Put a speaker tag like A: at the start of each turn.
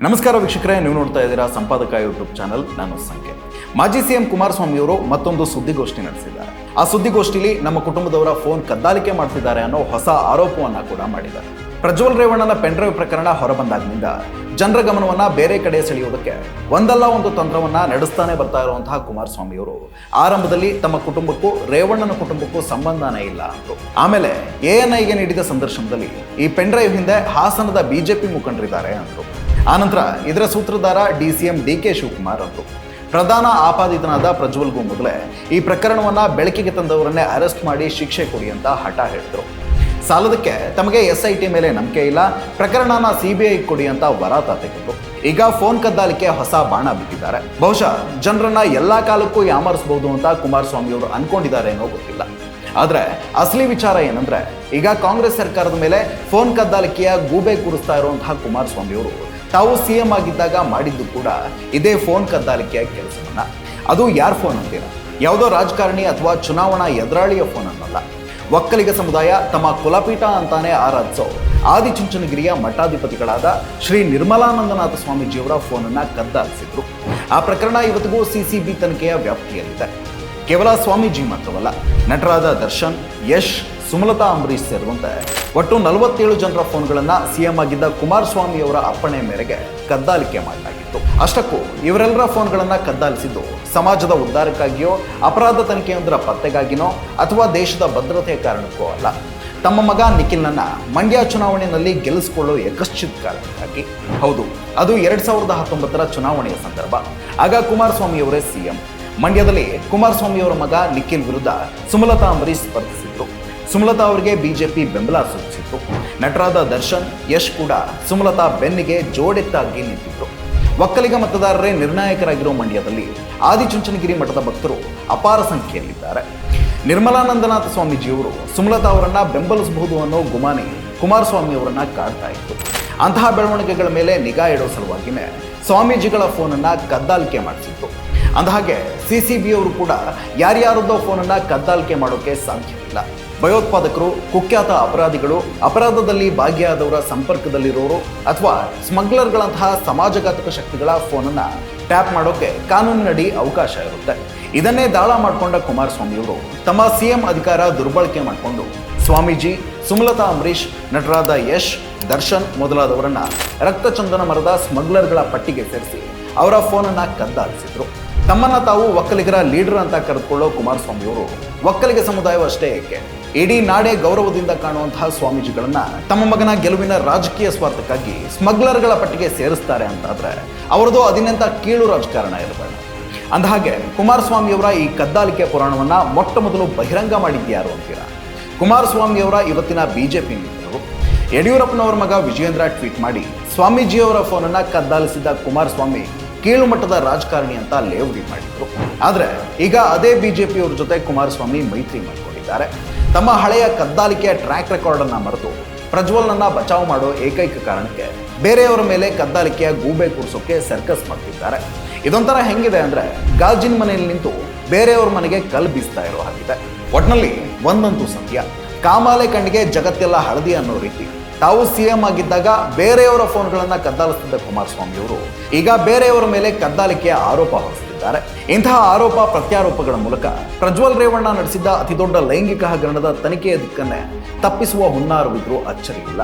A: ನಮಸ್ಕಾರ ವೀಕ್ಷಕರೇ, ನೀವು ನೋಡ್ತಾ ಇದ್ದೀರಾ ಸಂಪಾದಕ ಯೂಟ್ಯೂಬ್ ಚಾನಲ್. ನಾನು ಸಂಖ್ಯೆ. ಮಾಜಿ ಸಿಎಂ ಕುಮಾರಸ್ವಾಮಿ ಅವರು ಮತ್ತೊಂದು ಸುದ್ದಿಗೋಷ್ಠಿ ನಡೆಸಿದ್ದಾರೆ. ಆ ಸುದ್ದಿಗೋಷ್ಠಿಲಿ ನಮ್ಮ ಕುಟುಂಬದವರ ಫೋನ್ ಕದ್ದಾಲಿಕೆ ಮಾಡ್ತಿದ್ದಾರೆ ಅನ್ನೋ ಹೊಸ ಆರೋಪವನ್ನ ಕೂಡ ಮಾಡಿದ್ದಾರೆ. ಪ್ರಜ್ವಲ್ ರೇವಣ್ಣನ ಪೆನ್ಡ್ರೈವ್ ಪ್ರಕರಣ ಹೊರಬಂದಾಗಿನಿಂದ ಜನರ ಗಮನವನ್ನ ಬೇರೆ ಕಡೆ ಸೆಳೆಯುವುದಕ್ಕೆ ಒಂದಲ್ಲ ಒಂದು ತಂತ್ರವನ್ನ ನಡೆಸ್ತಾನೆ ಬರ್ತಾ ಇರುವಂತಹ ಕುಮಾರಸ್ವಾಮಿ ಅವರು ಆರಂಭದಲ್ಲಿ ತಮ್ಮ ಕುಟುಂಬಕ್ಕೂ ರೇವಣ್ಣನ ಕುಟುಂಬಕ್ಕೂ ಸಂಬಂಧನೇ ಇಲ್ಲ ಅಂದ್ರು. ಆಮೇಲೆ ANIಗೆ ನೀಡಿದ ಸಂದರ್ಶನದಲ್ಲಿ ಈ ಪೆನ್ಡ್ರೈವ್ ಹಿಂದೆ ಹಾಸನದ ಬಿಜೆಪಿ ಮುಖಂಡರಿದ್ದಾರೆ ಅಂದ್ರು. ಆನಂತರ ಇದರ ಸೂತ್ರಧಾರ DCM DK ಶಿವಕುಮಾರ್ ಅಂದ್ರು. ಪ್ರಧಾನ ಆಪಾದಿತನಾದ ಪ್ರಜ್ವಲ್ಗೂ ಮೊದಲೇ ಈ ಪ್ರಕರಣವನ್ನ ಬೆಳಕಿಗೆ ತಂದವರನ್ನೇ ಅರೆಸ್ಟ್ ಮಾಡಿ ಶಿಕ್ಷೆ ಕೊಡಿ ಅಂತ ಹಠ ಹೇಳಿದ್ರು. ಸಾಲದಕ್ಕೆ ತಮಗೆ SIT ಮೇಲೆ ನಂಬಿಕೆ ಇಲ್ಲ, ಪ್ರಕರಣನ CBI ಕೊಡಿ ಅಂತ ವರಾತ ತೆಗೆದ್ರು. ಈಗ ಫೋನ್ ಕದ್ದಾಲಿಕೆ ಹೊಸ ಬಾಣ ಬಿಟ್ಟಿದ್ದಾರೆ. ಬಹುಶಃ ಜನರನ್ನ ಎಲ್ಲಾ ಕಾಲಕ್ಕೂ ಯಾಮರಿಸಬಹುದು ಅಂತ ಕುಮಾರಸ್ವಾಮಿ ಅವರು ಅನ್ಕೊಂಡಿದ್ದಾರೆ ಏನೋ ಗೊತ್ತಿಲ್ಲ. ಆದ್ರೆ ಅಸಲಿ ವಿಚಾರ ಏನಂದ್ರೆ, ಈಗ ಕಾಂಗ್ರೆಸ್ ಸರ್ಕಾರದ ಮೇಲೆ ಫೋನ್ ಕದ್ದಾಲಿಕೆಯ ಗೂಬೆ ಕೂರಿಸ್ತಾ ಇರುವಂತಹ ಕುಮಾರಸ್ವಾಮಿ ಅವರು ತಾವು CM ಆಗಿದ್ದಾಗ ಮಾಡಿದ್ದು ಕೂಡ ಇದೇ ಫೋನ್ ಕದ್ದಾಲಿಕೆಯ ಕೆಲಸವನ್ನ. ಅದು ಯಾರ ಫೋನ್ ಅಂತೀರ? ಯಾವುದೋ ರಾಜಕಾರಣಿ ಅಥವಾ ಚುನಾವಣಾ ಎದುರಾಳಿಯ ಫೋನ್ ಅನ್ನಲ್ಲ. ಒಕ್ಕಲಿಗ ಸಮುದಾಯ ತಮ್ಮ ಕುಲಪೀಠ ಅಂತಾನೆ ಆರಾಧಿಸೋ ಆದಿಚುಂಚನಗಿರಿಯ ಮಠಾಧಿಪತಿಗಳಾದ ಶ್ರೀ ನಿರ್ಮಲಾನಂದನಾಥ ಸ್ವಾಮೀಜಿಯವರ ಫೋನನ್ನ ಕದ್ದಾಲಿಸಿದ್ರು. ಆ ಪ್ರಕರಣ ಇವತ್ತಿಗೂ CCB ತನಿಖೆಯ ವ್ಯಾಪ್ತಿಯಲ್ಲಿದೆ. ಕೇವಲ ಸ್ವಾಮೀಜಿ ಮಾತ್ರವಲ್ಲ, ನಟರಾದ ದರ್ಶನ್, ಯಶ್, ಸುಮಲತಾ ಅಂಬರೀಶ್ ಸೇರಿದಂತೆ ಒಟ್ಟು 47 ಜನರ ಫೋನ್ಗಳನ್ನ CM ಆಗಿದ್ದ ಕುಮಾರಸ್ವಾಮಿ ಅವರ ಅಪ್ಪಣೆ ಮೇರೆಗೆ ಕದ್ದಾಲಿಕೆ ಮಾಡಲಾಗಿತ್ತು. ಅಷ್ಟಕ್ಕೂ ಇವರೆಲ್ಲರ ಫೋನ್ಗಳನ್ನ ಕದ್ದಾಲಿಸಿದ್ದು ಸಮಾಜದ ಉದ್ಧಾರಕ್ಕಾಗಿಯೋ, ಅಪರಾಧ ತನಿಖೆಯೊಂದರ ಪತ್ತೆಗಾಗಿನೋ ಅಥವಾ ದೇಶದ ಭದ್ರತೆಯ ಕಾರಣಕ್ಕೋ ಅಲ್ಲ. ತಮ್ಮ ಮಗ ನಿಖಿಲ್ನನ್ನ ಮಂಡ್ಯ ಚುನಾವಣೆಯಲ್ಲಿ ಗೆಲ್ಲಿಸಿಕೊಳ್ಳೋ ಯಕಶ್ಚಿತ್ ಕಾರಣಕ್ಕಾಗಿ. ಹೌದು, ಅದು 2019ರ ಚುನಾವಣೆಯ ಸಂದರ್ಭ. ಆಗ ಕುಮಾರಸ್ವಾಮಿ ಅವರೇ CM. ಮಂಡ್ಯದಲ್ಲಿ ಕುಮಾರಸ್ವಾಮಿ ಅವರ ಮಗ ನಿಖಿಲ್ ವಿರುದ್ಧ ಸುಮಲತಾ ಅಂಬರೀಶ್ ಸ್ಪರ್ಧಿಸಿದ್ರು. ಸುಮಲತಾ ಅವರಿಗೆ ಬಿಜೆಪಿ ಬೆಂಬಲ ಸೂಚಿಸಿತ್ತು. ನಟರಾದ ದರ್ಶನ್, ಯಶ್ ಕೂಡ ಸುಮಲತಾ ಬೆನ್ನಿಗೆ ಜೋಡೆತ್ತಾಗಿ ನಿಂತಿದ್ರು. ಒಕ್ಕಲಿಗ ಮತದಾರರೇ ನಿರ್ಣಾಯಕರಾಗಿರೋ ಮಂಡ್ಯದಲ್ಲಿ ಆದಿಚುಂಚನಗಿರಿ ಮಠದ ಭಕ್ತರು ಅಪಾರ ಸಂಖ್ಯೆಯಲ್ಲಿದ್ದಾರೆ. ನಿರ್ಮಲಾನಂದನಾಥ ಸ್ವಾಮೀಜಿಯವರು ಸುಮಲತಾ ಅವರನ್ನ ಬೆಂಬಲಿಸಬಹುದು ಅನ್ನೋ ಗುಮಾನಿ ಕುಮಾರಸ್ವಾಮಿ ಅವರನ್ನ ಕಾಡ್ತಾ ಇತ್ತು. ಅಂತಹ ಬೆಳವಣಿಗೆಗಳ ಮೇಲೆ ನಿಗಾ ಇಡೋ ಸಲುವಾಗಿನೇ ಸ್ವಾಮೀಜಿಗಳ ಫೋನನ್ನ ಕದ್ದಾಲಿಕೆ ಮಾಡಿಸಿತ್ತು. ಅಂದಹಾಗೆ CCB ಅವರು ಕೂಡ ಯಾರ್ಯಾರದ್ದೋ ಫೋನನ್ನ ಕದ್ದಾಲಿಕೆ ಮಾಡೋಕೆ ಸಾಧ್ಯವಿಲ್ಲ. ಭಯೋತ್ಪಾದಕರು, ಕುಖ್ಯಾತ ಅಪರಾಧಿಗಳು, ಅಪರಾಧದಲ್ಲಿ ಭಾಗಿಯಾದವರ ಸಂಪರ್ಕದಲ್ಲಿರೋರು ಅಥವಾ ಸ್ಮಗ್ಲರ್ಗಳಂತಹ ಸಮಾಜಘಾತಕ ಶಕ್ತಿಗಳ ಫೋನನ್ನ ಟ್ಯಾಪ್ ಮಾಡೋಕೆ ಕಾನೂನಿನಡಿ ಅವಕಾಶ ಇರುತ್ತೆ. ಇದನ್ನೇ ದಾಳ ಮಾಡಿಕೊಂಡ ಕುಮಾರಸ್ವಾಮಿ ಅವರು ತಮ್ಮ CM ಅಧಿಕಾರ ದುರ್ಬಳಕೆ ಮಾಡಿಕೊಂಡು ಸ್ವಾಮೀಜಿ, ಸುಮಲತಾ ಅಂಬರೀಶ್, ನಟರಾದ ಯಶ್, ದರ್ಶನ್ ಮೊದಲಾದವರನ್ನ ರಕ್ತಚಂದನ ಮರದ ಸ್ಮಗ್ಲರ್ಗಳ ಪಟ್ಟಿಗೆ ಸೇರಿಸಿ ಅವರ ಫೋನನ್ನ ಕದ್ದಾಲಿಸಿದ್ರು. ತಮ್ಮನ್ನ ತಾವು ಒಕ್ಕಲಿಗರ ಲೀಡರ್ ಅಂತ ಕರೆದುಕೊಳ್ಳೋ ಕುಮಾರಸ್ವಾಮಿ ಅವರು ಒಕ್ಕಲಿಗ ಸಮುದಾಯವಷ್ಟೇ ಏಕೆ, ಇಡೀ ನಾಡೇ ಗೌರವದಿಂದ ಕಾಣುವಂತಹ ಸ್ವಾಮೀಜಿಗಳನ್ನ ತಮ್ಮ ಮಗನ ಗೆಲುವಿನ ರಾಜಕೀಯ ಸ್ವಾರ್ಥಕ್ಕಾಗಿ ಸ್ಮಗ್ಲರ್ಗಳ ಪಟ್ಟಿಗೆ ಸೇರಿಸ್ತಾರೆ ಅಂತಾದ್ರೆ ಅವರದು ಅದಿನೆಂತ ಕೀಳು ರಾಜಕಾರಣ ಇರಬೇಡ. ಅಂದಹಾಗೆ ಕುಮಾರಸ್ವಾಮಿಯವರ ಈ ಕದ್ದಾಲಿಕೆ ಪುರಾಣವನ್ನ ಮೊಟ್ಟ ಮೊದಲು ಬಹಿರಂಗ ಮಾಡಿದ್ಯಾರು ಅಂತೀರಾ? ಕುಮಾರಸ್ವಾಮಿಯವರ ಇವತ್ತಿನ ಬಿಜೆಪಿ ಮಿತ್ರರು. ಯಡಿಯೂರಪ್ಪನವರ ಮಗ ವಿಜಯೇಂದ್ರ ಟ್ವೀಟ್ ಮಾಡಿ ಸ್ವಾಮೀಜಿಯವರ ಫೋನನ್ನ ಕದ್ದಾಲಿಸಿದ್ದ ಕುಮಾರಸ್ವಾಮಿ ಕೀಳು ಮಟ್ಟದ ರಾಜಕಾರಣಿ ಅಂತ ಲೇವಡಿ ಮಾಡಿದ್ರು. ಆದ್ರೆ ಈಗ ಅದೇ ಬಿಜೆಪಿಯವ್ರ ಜೊತೆ ಕುಮಾರಸ್ವಾಮಿ ಮೈತ್ರಿ ಮಾಡಿಕೊಂಡಿದ್ದಾರೆ. ತಮ್ಮ ಹಳೆಯ ಕದ್ದಾಲಿಕೆಯ ಟ್ರ್ಯಾಕ್ ರೆಕಾರ್ಡ್ ಅನ್ನ ಮರೆತು ಪ್ರಜ್ವಲ್ನನ್ನ ಬಚಾವ್ ಮಾಡೋ ಏಕೈಕ ಕಾರಣಕ್ಕೆ ಬೇರೆಯವರ ಮೇಲೆ ಕದ್ದಾಲಿಕೆಯ ಗೂಬೆ ಕೂರಿಸೋಕೆ ಸರ್ಕಸ್ ಮಾಡ್ತಿದ್ದಾರೆ. ಇದೊಂಥರ ಹೆಂಗಿದೆ ಅಂದ್ರೆ, ಗಾಜಿನ ಮನೆಯಲ್ಲಿ ನಿಂತು ಬೇರೆಯವ್ರ ಮನೆಗೆ ಕಲ್ಲು ಬೀಸ್ತಾ ಇರೋ ಹಾಗಿದೆ. ಒಟ್ನಲ್ಲಿ ಒಂದಂತೂ ಸತ್ಯ, ಕಾಮಾಲೆ ಕಣ್ಣಿಗೆ ಜಗತ್ತೆಲ್ಲ ಹಳದಿ ಅನ್ನೋ ರೀತಿ ತಾವು CM ಆಗಿದ್ದಾಗ ಬೇರೆಯವರ ಫೋನ್ಗಳನ್ನ ಕದ್ದಾಲಿಸಿದ್ದ ಕುಮಾರಸ್ವಾಮಿ ಅವರು ಈಗ ಬೇರೆಯವರ ಮೇಲೆ ಕದ್ದಾಲಿಕೆಯ ಆರೋಪ ಹೊರಿಸಿದ್ದಾರೆ. ಇಂತಹ ಆರೋಪ ಪ್ರತ್ಯಾರೋಪಗಳ ಮೂಲಕ ಪ್ರಜ್ವಲ್ ರೇವಣ್ಣ ನಡೆಸಿದ್ದ ಅತಿದೊಡ್ಡ ಲೈಂಗಿಕ ಹಗರಣದ ತನಿಖೆಯ ದಿಕ್ಕನ್ನೇ ತಪ್ಪಿಸುವ ಹುನ್ನಾರವಿದ್ರೂ ಅಚ್ಚರಿಯಿಲ್ಲ.